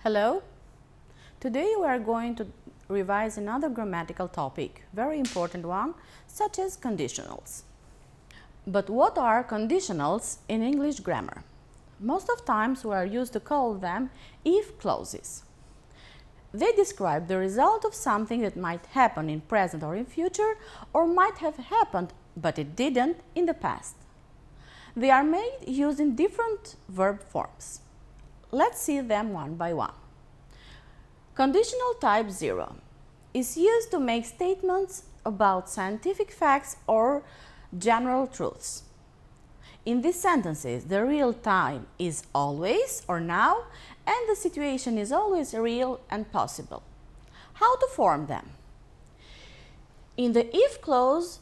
Hello. Today we are going to revise another grammatical topic, very important one, such as conditionals. But what are conditionals in English grammar? Most of times we are used to call them if clauses. They describe the result of something that might happen in present or in future, or might have happened but it didn't in the past. They are made using different verb forms. Let's see them one by one. Conditional type 0 is used to make statements about scientific facts or general truths. In these sentences, the real time is always or now, and the situation is always real and possible. How to form them? In the if clause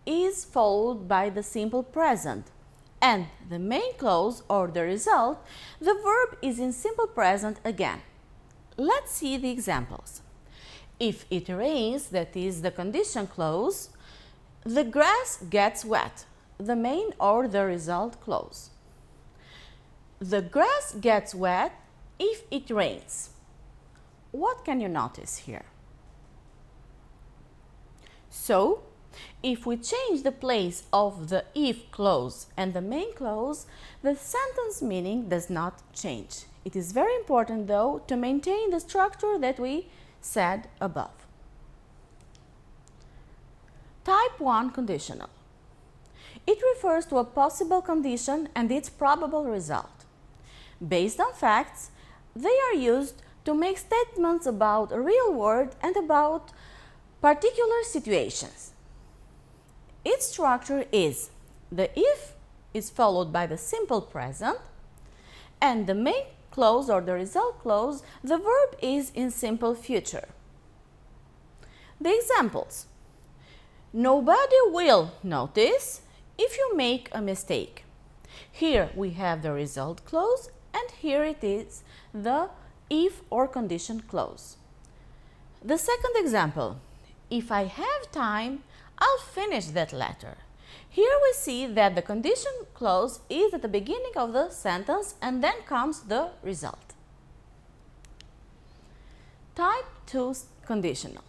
is followed by the simple present, and the main clause or the result, the verb is in simple present again. Let's see the examples. If it rains, that is the condition clause, the grass gets wet, the main or the result clause. The grass gets wet if it rains. What can you notice here? So, if we change the place of the if clause and the main clause, the sentence meaning does not change. It is very important, though, to maintain the structure that we said above. Type 1 conditional. It refers to a possible condition and its probable result. Based on facts, they are used to make statements about a real world and about particular situations. Its structure is the if is followed by the simple present, and the main clause or the result clause, the verb is in simple future. The examples: nobody will notice if you make a mistake. Here we have the result clause, and here it is the if or condition clause. The second example: if I have time, I'll finish that letter. Here we see that the condition clause is at the beginning of the sentence and then comes the result. Type 2 conditional.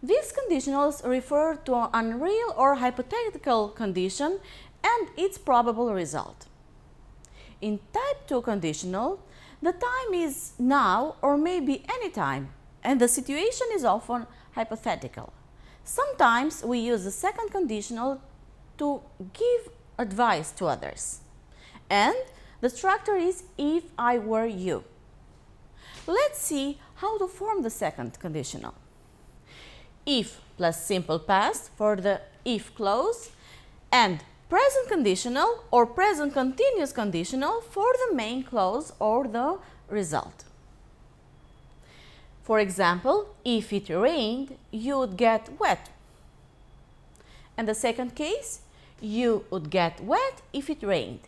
These conditionals refer to an unreal or hypothetical condition and its probable result. In type 2 conditional, the time is now or maybe any time, and the situation is often hypothetical. Sometimes we use the second conditional to give advice to others, and the structure is if I were you. Let's see how to form the second conditional. If plus simple past for the if clause, and present conditional or present continuous conditional for the main clause or the result. For example, if it rained, you would get wet. And the second case, you would get wet if it rained.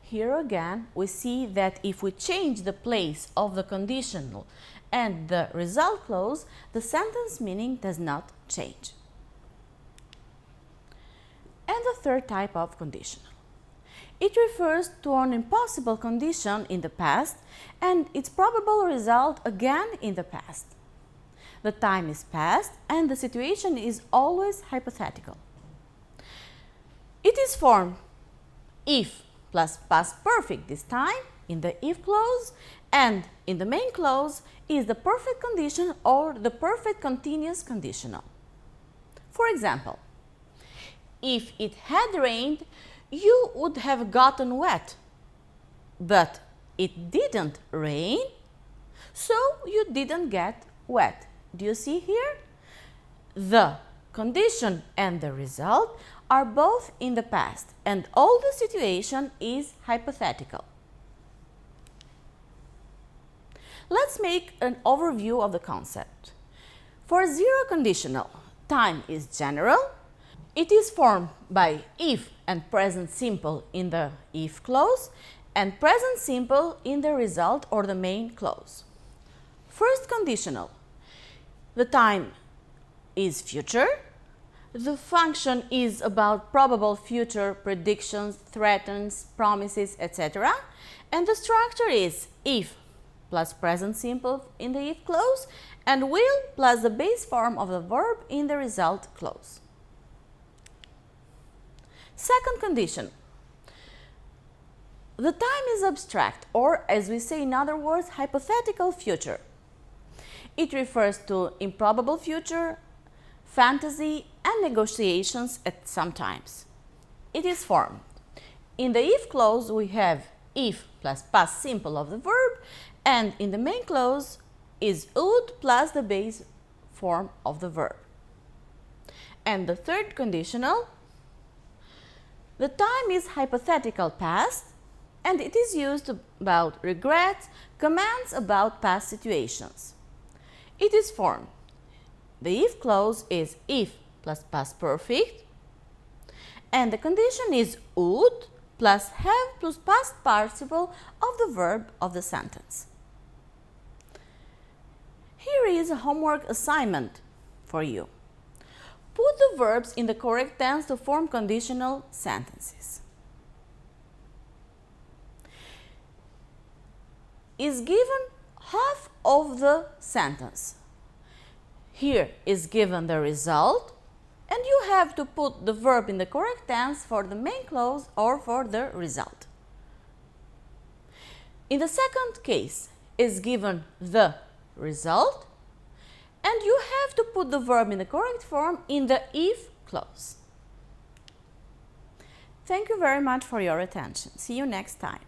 Here again, we see that if we change the place of the conditional and the result clause, the sentence meaning does not change. And the third type of conditional. It refers to an impossible condition in the past and its probable result again in the past. The time is past and the situation is always hypothetical. It is formed if plus past perfect this time in the if clause, and in the main clause is the perfect condition or the perfect continuous conditional. For example, if it had rained, you would have gotten wet, but it didn't rain, so you didn't get wet. Do you see here? The condition and the result are both in the past, and all the situation is hypothetical. Let's make an overview of the concept. For zero conditional, time is general. It is formed by if and present simple in the if clause and present simple in the result or the main clause. First conditional, the time is future, The function is about probable future predictions, threats, promises, etc. And the structure is if plus present simple in the if clause and will plus the base form of the verb in the result clause. Second condition. The time is abstract, or as we say in other words, hypothetical future. It refers to improbable future, fantasy and negotiations at some times. It is formed. In the if clause we have if plus past simple of the verb, and in the main clause is would plus the base form of the verb. And the third conditional, the time is hypothetical past and it is used about regrets, commands about past situations. It is formed. The if clause is if plus past perfect and the condition is would plus have plus past participle of the verb of the sentence. Here is a homework assignment for you. Put the verbs in the correct tense to form conditional sentences. Is given half of the sentence. Here is given the result and you have to put the verb in the correct tense for the main clause or for the result. In the second case is given the result and you have to put the verb in the correct form in the if clause. Thank you very much for your attention. See you next time.